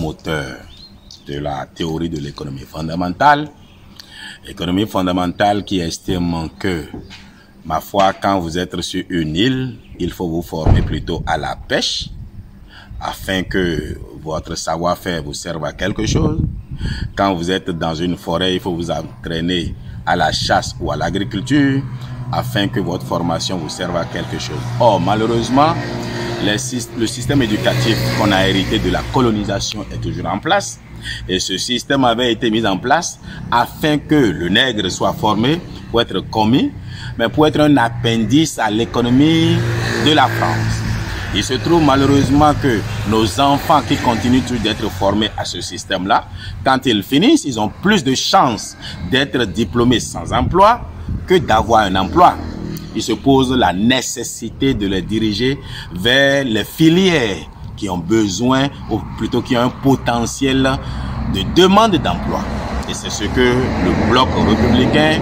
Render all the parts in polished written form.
promoteur de la théorie de l'économie fondamentale. Économie fondamentale qui estime que, ma foi, quand vous êtes sur une île, il faut vous former plutôt à la pêche, afin que votre savoir-faire vous serve à quelque chose. Quand vous êtes dans une forêt, il faut vous entraîner à la chasse ou à l'agriculture, afin que votre formation vous serve à quelque chose. Or, malheureusement, le système éducatif qu'on a hérité de la colonisation est toujours en place. Et ce système avait été mis en place afin que le nègre soit formé pour être commis, mais pour être un appendice à l'économie de la France. Il se trouve malheureusement que nos enfants qui continuent toujours d'être formés à ce système-là, quand ils finissent, ils ont plus de chances d'être diplômés sans emploi que d'avoir un emploi. Il se pose la nécessité de les diriger vers les filières qui ont besoin, ou plutôt qui ont un potentiel de demande d'emploi. Et c'est ce que le bloc républicain,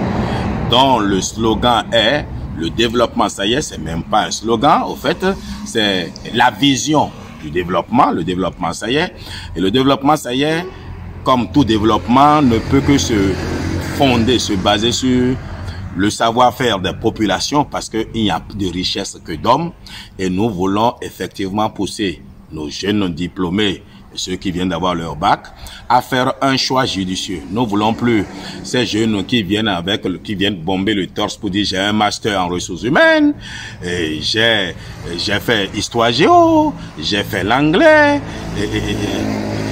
dont le slogan est le développement, ça y est, c'est même pas un slogan, au fait, c'est la vision du développement, le développement, ça y est. Et le développement, ça y est, comme tout développement, ne peut que se fonder, se baser sur le savoir-faire des populations, parce qu'il n'y a de richesse que d'hommes. Et nous voulons effectivement pousser nos jeunes diplômés, ceux qui viennent d'avoir leur bac, à faire un choix judicieux. Nous voulons plus ces jeunes qui viennent bomber le torse pour dire j'ai un master en ressources humaines, j'ai fait histoire géo, j'ai fait l'anglais,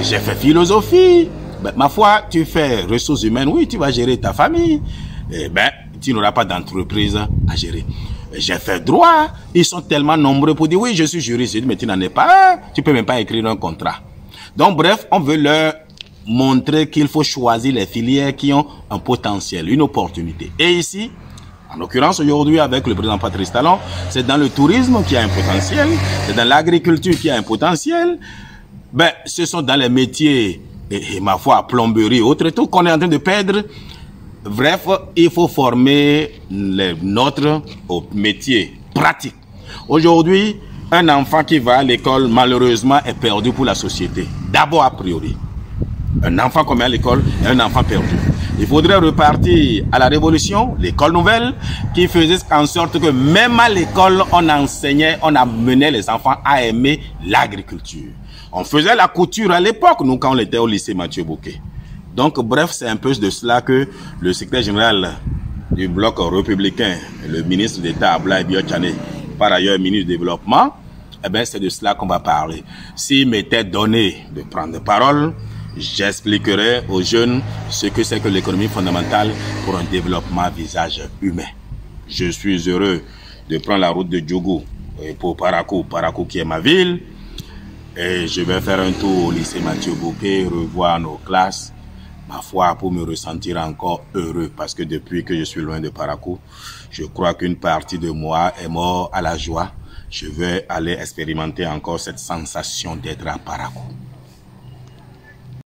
j'ai fait philosophie. Ben, ma foi, tu fais ressources humaines, oui, tu vas gérer ta famille. Tu n'auras pas d'entreprise à gérer. J'ai fait droit, ils sont tellement nombreux pour dire oui, je suis juriste, mais tu n'en es pas un, tu peux même pas écrire un contrat. Donc bref, on veut leur montrer qu'il faut choisir les filières qui ont un potentiel, une opportunité. Et ici, en l'occurrence aujourd'hui avec le président Patrice Talon, c'est dans le tourisme qui a un potentiel, c'est dans l'agriculture qui a un potentiel. Ben, ce sont dans les métiers, et ma foi, plomberie, autre tout qu'on est en train de perdre. Bref, il faut former les nôtres au métier pratique. Aujourd'hui, un enfant qui va à l'école, malheureusement, est perdu pour la société. D'abord, a priori. Un enfant qui est à l'école est un enfant perdu. Il faudrait repartir à la Révolution, l'école nouvelle, qui faisait en sorte que même à l'école, on enseignait, on amenait les enfants à aimer l'agriculture. On faisait la couture à l'époque, nous, quand on était au lycée Mathieu Bouquet. Donc, bref, c'est un peu de cela que le secrétaire général du bloc républicain, le ministre d'État Abdoulaye Biotchane, par ailleurs ministre du Développement, eh bien, c'est de cela qu'on va parler. S'il m'était donné de prendre parole, j'expliquerai aux jeunes ce que c'est que l'économie fondamentale pour un développement à visage humain. Je suis heureux de prendre la route de Djougou pour Parakou qui est ma ville, et je vais faire un tour au lycée Mathieu Bouquet, revoir nos classes, ma foi, pour me ressentir encore heureux, parce que depuis que je suis loin de Parakou, je crois qu'une partie de moi est morte à la joie. Je vais aller expérimenter encore cette sensation d'être à Parakou.